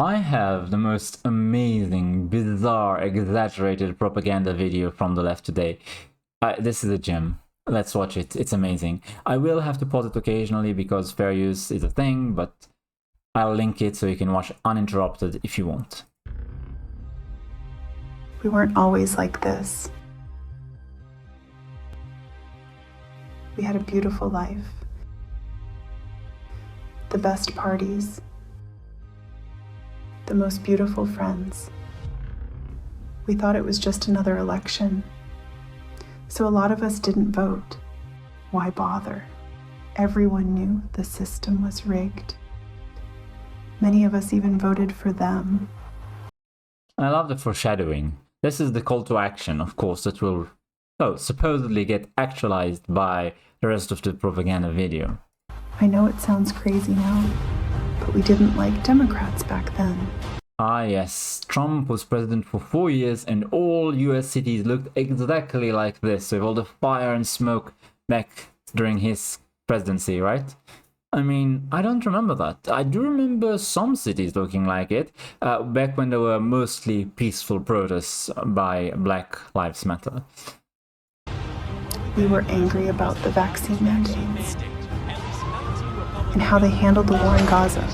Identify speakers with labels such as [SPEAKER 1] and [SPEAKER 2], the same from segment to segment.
[SPEAKER 1] I have the most amazing, bizarre, exaggerated propaganda video from the left today. This is a gem. Let's watch it. It's amazing. I will have to pause it occasionally because fair use is a thing, but I'll link it so you can watch uninterrupted if you want.
[SPEAKER 2] We weren't always like this. We had a beautiful life. The best parties. The most beautiful friends. We thought it was just another election. So a lot of us didn't vote. Why bother? Everyone knew the system was rigged. Many of us even voted for them.
[SPEAKER 1] I love the foreshadowing. This is the call to action, of course, that will supposedly get actualized by the rest of the propaganda video.
[SPEAKER 2] I know it sounds crazy now, but we didn't like Democrats back then.
[SPEAKER 1] Ah yes, Trump was president for 4 years and all US cities looked exactly like this, with all the fire and smoke back during his presidency, right? I mean, I don't remember that. I do remember some cities looking like it, back when there were mostly peaceful protests by Black Lives Matter.
[SPEAKER 2] We were angry about the vaccine mandates and how they handled the war in Gaza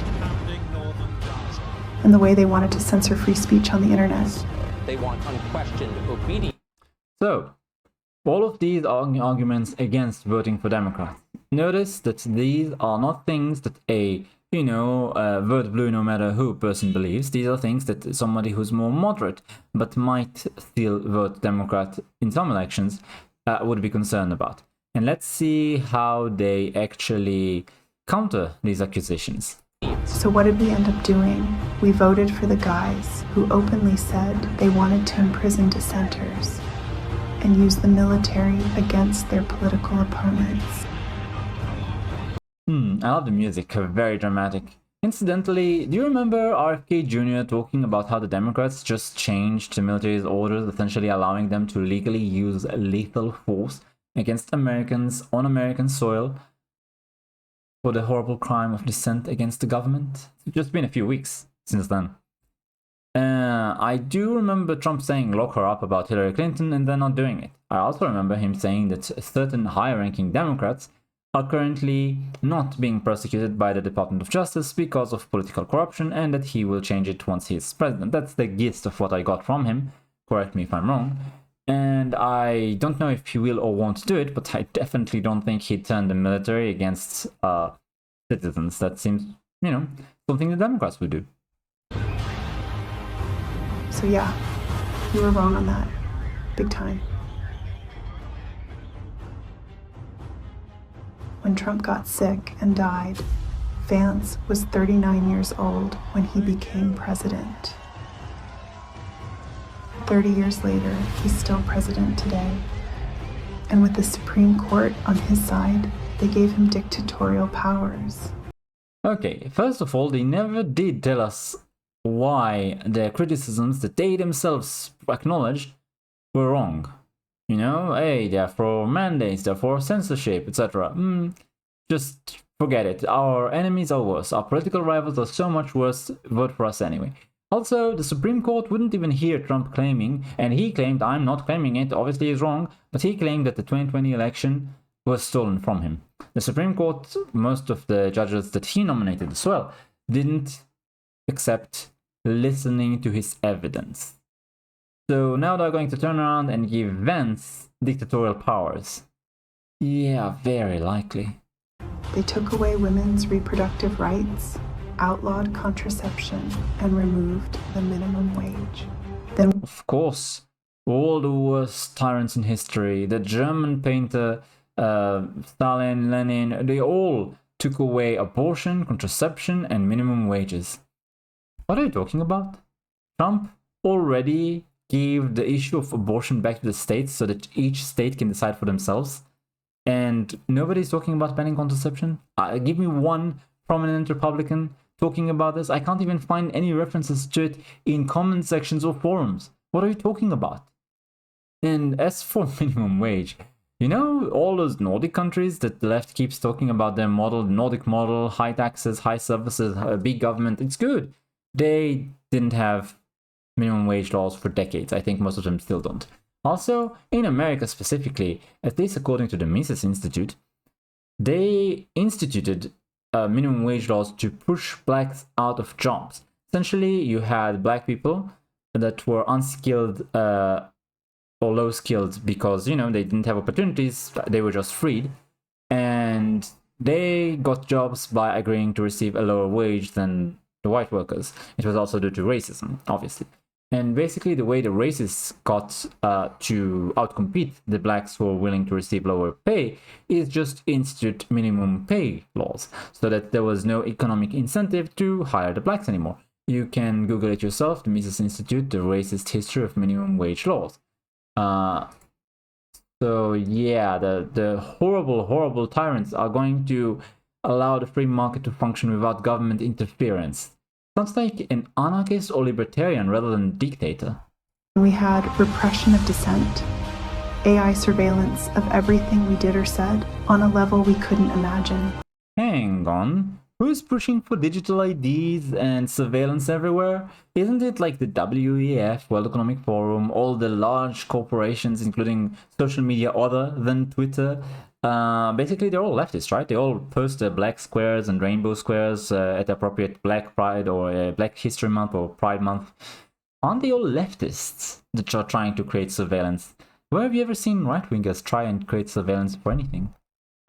[SPEAKER 2] and the way they wanted to censor free speech on the internet.
[SPEAKER 3] They want unquestioned obedience.
[SPEAKER 1] So, all of these are arguments against voting for Democrats. Notice that these are not things that a, vote blue no matter who person believes. These are things that somebody who's more moderate but might still vote Democrat in some elections would be concerned about. And let's see how they actually counter these accusations.
[SPEAKER 2] So what did we end up doing? We voted for the guys who openly said they wanted to imprison dissenters and use the military against their political opponents.
[SPEAKER 1] I love the music, very dramatic. Incidentally, do you remember RFK Jr. talking about how the Democrats just changed the military's orders, essentially allowing them to legally use lethal force against Americans on American soil for the horrible crime of dissent against the government? It's just been a few weeks since then. I do remember Trump saying lock her up about Hillary Clinton and then not doing it. I also remember him saying that certain high-ranking Democrats are currently not being prosecuted by the Department of Justice because of political corruption and that he will change it once he's president. That's the gist of what I got from him. Correct me if I'm wrong. And I don't know if he will or won't do it, but I definitely don't think he'd turn the military against citizens. That seems, something the Democrats would do.
[SPEAKER 2] So yeah, you were wrong on that. Big time. When Trump got sick and died, Vance was 39 years old when he became president. 30 years later, he's still president today. And with the Supreme Court on his side, they gave him dictatorial powers.
[SPEAKER 1] Okay, first of all, they never did tell us why the criticisms that they themselves acknowledged were wrong. Hey, they're for mandates, they're for censorship, etc. Just forget it. Our enemies are worse. Our political rivals are so much worse. Vote for us anyway. Also, the Supreme Court wouldn't even hear Trump claiming, and he claimed, I'm not claiming it, obviously he's wrong, but he claimed that the 2020 election was stolen from him. The Supreme Court, most of the judges that he nominated as well, didn't accept listening to his evidence. So now they're going to turn around and give Vance dictatorial powers. Yeah, very likely.
[SPEAKER 2] They took away women's reproductive rights, outlawed contraception, and removed the minimum wage. Then,
[SPEAKER 1] of course, all the worst tyrants in history, the German painter, Stalin, Lenin, they all took away abortion, contraception, and minimum wages. What are you talking about? Trump already gave the issue of abortion back to the states so that each state can decide for themselves. And nobody's talking about banning contraception. Give me one prominent Republican talking about this. I can't even find any references to it in comment sections or forums. What are you talking about? And as for minimum wage, all those Nordic countries that the left keeps talking about their model, Nordic model, high taxes, high services, big government, it's good. they didn't have minimum wage laws for decades. I think most of them still don't. Also, in America specifically, at least according to the Mises Institute, they instituted minimum wage laws to push blacks out of jobs. Essentially, you had black people that were unskilled or low skilled because, you know, they didn't have opportunities, they were just freed, and they got jobs by agreeing to receive a lower wage than the white workers. It was also due to racism, obviously. And basically, the way the racists got to outcompete the blacks who were willing to receive lower pay is just institute minimum pay laws, so that there was no economic incentive to hire the blacks anymore. You can Google it yourself, the Mises Institute, the racist history of minimum wage laws. So yeah, the horrible tyrants are going to allow the free market to function without government interference. Sounds like an anarchist or libertarian rather than a dictator.
[SPEAKER 2] We had repression of dissent, AI surveillance of everything we did or said on a level we couldn't imagine.
[SPEAKER 1] Hang on. Who's pushing for digital IDs and surveillance everywhere? Isn't it like the WEF, World Economic Forum, all the large corporations, including social media other than Twitter? Basically, they're all leftists, right? They all post black squares and rainbow squares at appropriate Black Pride or Black History Month or Pride Month. Aren't they all leftists that are trying to create surveillance? Where have you ever seen right-wingers try and create surveillance for anything?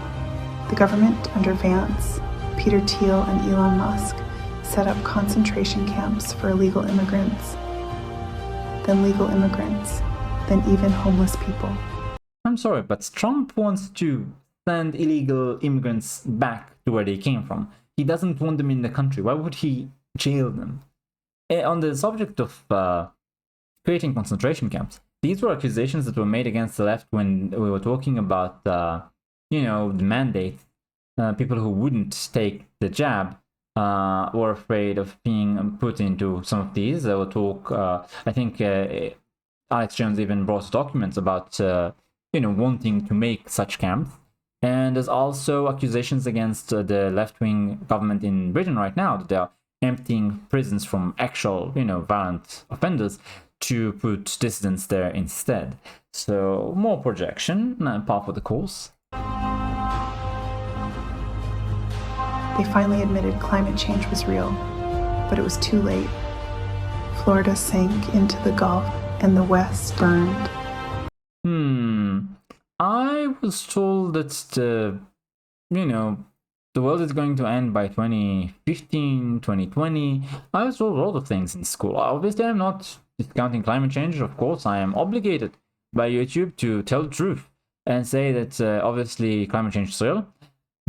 [SPEAKER 2] The government under Vance, Peter Thiel and Elon Musk set up concentration camps for illegal immigrants, then legal immigrants, then even homeless people.
[SPEAKER 1] I'm sorry, but Trump wants to send illegal immigrants back to where they came from. He doesn't want them in the country. Why would he jail them? On the subject of creating concentration camps, these were accusations that were made against the left when we were talking about, you know, the mandate. People who wouldn't take the jab were afraid of being put into some of these. They will talk, I think Alex Jones even brought documents about you know, wanting to make such camps. And there's also accusations against the left-wing government in Britain right now that they are emptying prisons from actual, you know, violent offenders to put dissidents there instead. So more projection, par for the course.
[SPEAKER 2] They finally admitted climate change was real, but it was too late. Florida sank into the Gulf and the West burned.
[SPEAKER 1] I was told that the world is going to end by 2015, 2020. I was told a lot of things in school. Obviously, I'm not discounting climate change. Of course, I am obligated by YouTube to tell the truth and say that obviously climate change is real.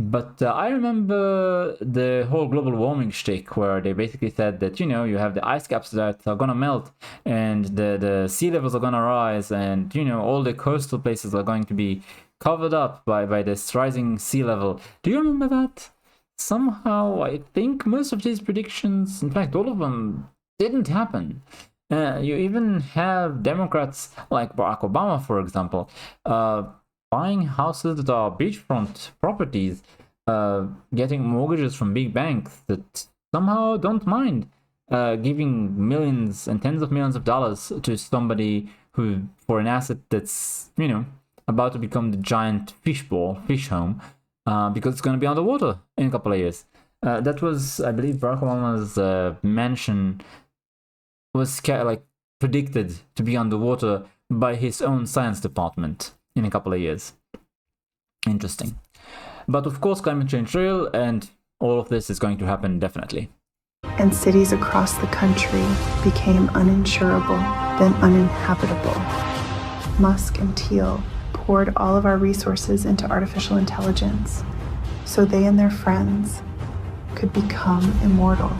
[SPEAKER 1] But I remember the whole global warming shtick where they basically said that, you know, you have the ice caps that are gonna melt and the sea levels are gonna rise and, you know, all the coastal places are going to be covered up by this rising sea level. Do you remember that? Somehow, I think most of these predictions, in fact, all of them, didn't happen. You even have Democrats like Barack Obama, for example, buying houses that are beachfront properties, getting mortgages from big banks that somehow don't mind giving millions and tens of millions of dollars to somebody who, for an asset that's, you know, about to become the giant fish home, because it's going to be underwater in a couple of years. That was, I believe, Barack Obama's mansion was predicted to be underwater by his own science department in a couple of years. Interesting. But of course, climate change is real, and all of this is going to happen definitely.
[SPEAKER 2] And cities across the country became uninsurable, then uninhabitable. Musk and Thiel poured all of our resources into artificial intelligence so they and their friends could become immortal.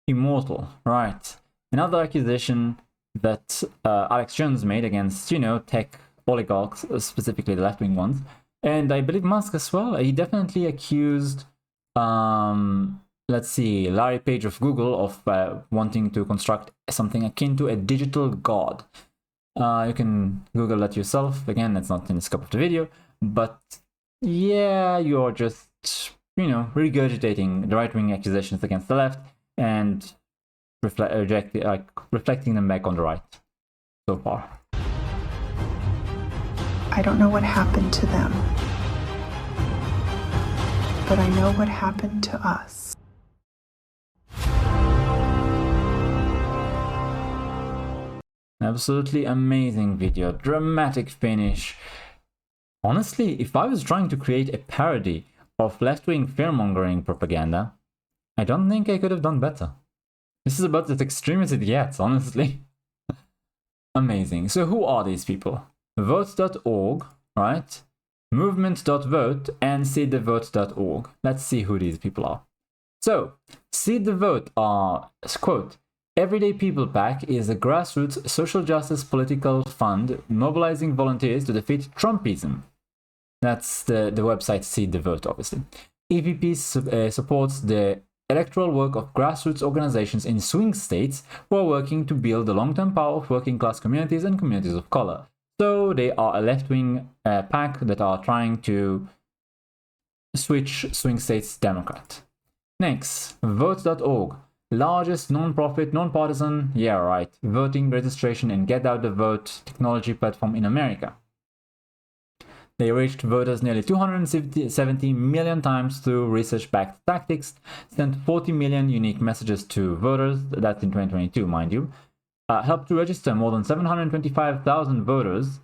[SPEAKER 1] Immortal, right. Another accusation that Alex Jones made against, you know, tech oligarchs, specifically the left-wing ones, and I believe Musk as well. He definitely accused, let's see, Larry Page of Google of wanting to construct something akin to a digital god. You can Google that yourself. Again, it's not in the scope of the video, but yeah, you're just, you know, regurgitating the right-wing accusations against the left, and reflecting them back on the right so far.
[SPEAKER 2] I don't know what happened to them, but I know what happened to us.
[SPEAKER 1] Absolutely amazing video, dramatic finish. Honestly, if I was trying to create a parody of left-wing fear-mongering propaganda, I don't think I could have done better. This is about as extreme as it gets, honestly. Amazing. So who are these people? Vote.org, right? Movement.vote and seedthevote.org. Let's see who these people are. So, Seed the Vote are, quote, Everyday People PAC is a grassroots social justice political fund mobilizing volunteers to defeat Trumpism. That's the website Seed the Vote, obviously. EVP supports the electoral work of grassroots organizations in swing states who are working to build the long-term power of working class communities and communities of color. So they are a left-wing PAC that are trying to switch swing states Democrat. Next, Vote.org. Largest non-profit, non-partisan, yeah right, voting registration and get out the vote technology platform in America. They reached voters nearly 270 million times through research-backed tactics, sent 40 million unique messages to voters, that's in 2022 mind you, helped to register more than 725,000 voters,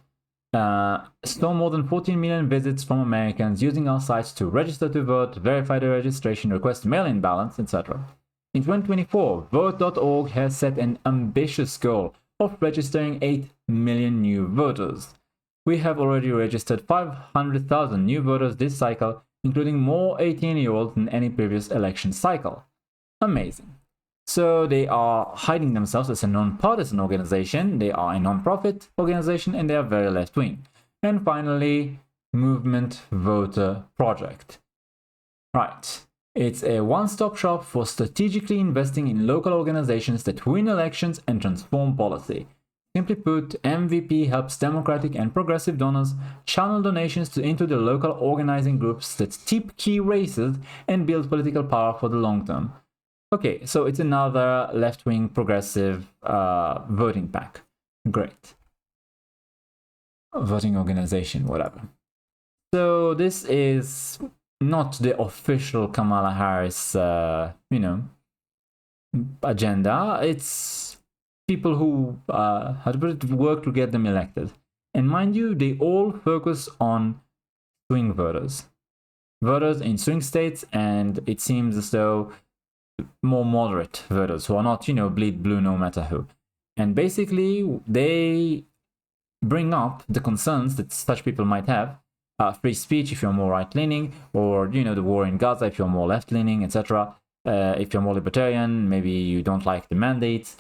[SPEAKER 1] saw more than 14 million visits from Americans using our sites to register to vote, verify their registration, request mail-in ballots, etc. In 2024, Vote.org has set an ambitious goal of registering 8 million new voters. We have already registered 500,000 new voters this cycle, including more 18-year-olds than any previous election cycle. Amazing. So they are hiding themselves as a non-partisan organization, they are a non-profit organization, and they are very left-wing. And finally, Movement Voter Project. Right. It's a one-stop shop for strategically investing in local organizations that win elections and transform policy. Simply put, MVP helps democratic and progressive donors channel donations into the local organizing groups that tip key races and build political power for the long term. Okay, so it's another left-wing progressive voting PAC. Great. Voting organization, whatever. So this is not the official Kamala Harris, agenda. It's people who work to get them elected. And mind you, they all focus on swing voters. Voters in swing states, and it seems as though more moderate voters who are not, bleed blue no matter who. And basically, they bring up the concerns that such people might have. Free speech if you're more right-leaning, or, the war in Gaza if you're more left-leaning, etc. If you're more libertarian, maybe you don't like the mandates.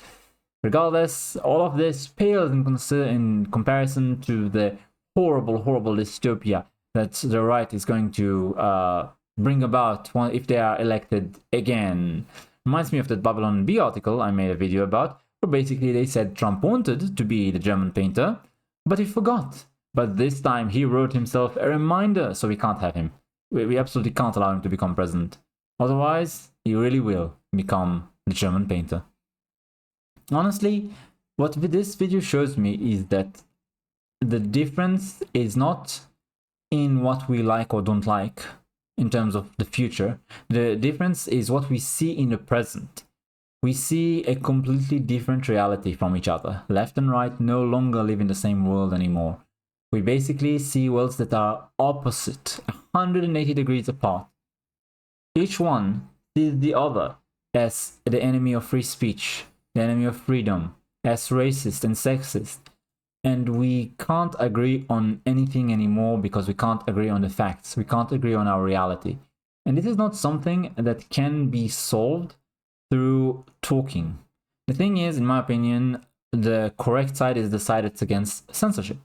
[SPEAKER 1] Regardless, all of this pales in comparison to the horrible, horrible dystopia that the right is going to bring about if they are elected again. Reminds me of that Babylon Bee article I made a video about, where basically they said Trump wanted to be the German painter, but he forgot. But this time he wrote himself a reminder, so we can't have him. We absolutely can't allow him to become president. Otherwise, he really will become the German painter. Honestly, what this video shows me is that the difference is not in what we like or don't like in terms of the future. The difference is what we see in the present. We see a completely different reality from each other. Left and right no longer live in the same world anymore. We basically see worlds that are opposite, 180 degrees apart. Each one sees the other as the enemy of free speech, the enemy of freedom, as racist and sexist. And we can't agree on anything anymore because we can't agree on the facts. We can't agree on our reality. And this is not something that can be solved through talking. The thing is, in my opinion, the correct side is the side that's against censorship.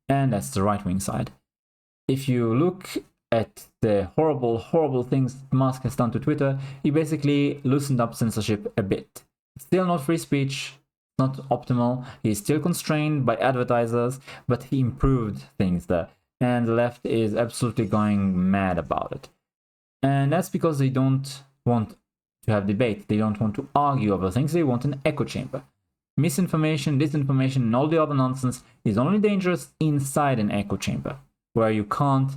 [SPEAKER 1] And that's the right-wing side. If you look at the horrible, horrible things Musk has done to Twitter, he basically loosened up censorship a bit. It's still not free speech, not optimal, he's still constrained by advertisers, but he improved things there. And the left is absolutely going mad about it. And that's because they don't want to have debate. They don't want to argue over things. They want an echo chamber. Misinformation, disinformation, and all the other nonsense is only dangerous inside an echo chamber, where you can't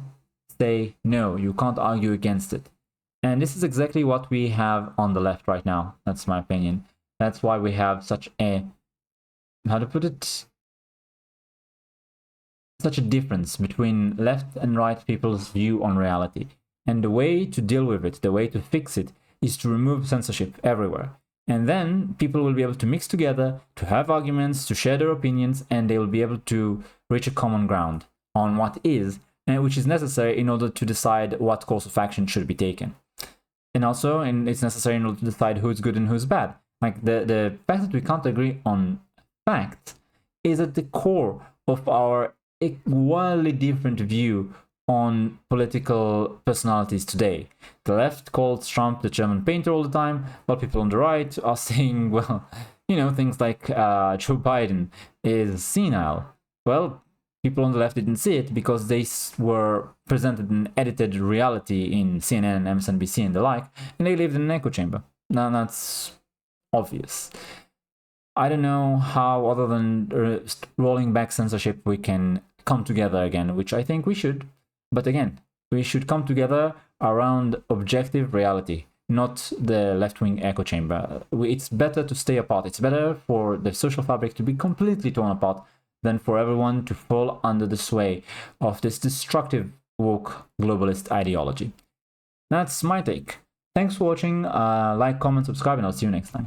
[SPEAKER 1] say no, you can't argue against it. And this is exactly what we have on the left right now. That's my opinion. That's why we have such a, how to put it, such a difference between left and right people's view on reality. And the way to deal with it, the way to fix it, is to remove censorship everywhere. And then people will be able to mix together, to have arguments, to share their opinions, and they will be able to reach a common ground on what is, and which is necessary in order to decide what course of action should be taken. And also, it's necessary in order to decide who's good and who's bad. Like the fact that we can't agree on facts is at the core of our wildly different view on political personalities today. The left calls Trump the German painter all the time, while people on the right are saying, well, you know, things like Joe Biden is senile. Well, people on the left didn't see it because they were presented an edited reality in CNN, MSNBC, and the like, and they lived in an echo chamber. Now that's obvious. I don't know how, other than rolling back censorship, we can come together again, which I think we should. But again, we should come together around objective reality, not the left-wing echo chamber. It's better to stay apart. It's better for the social fabric to be completely torn apart than for everyone to fall under the sway of this destructive woke globalist ideology. That's my take. Thanks for watching. Like, comment, subscribe, and I'll see you next time.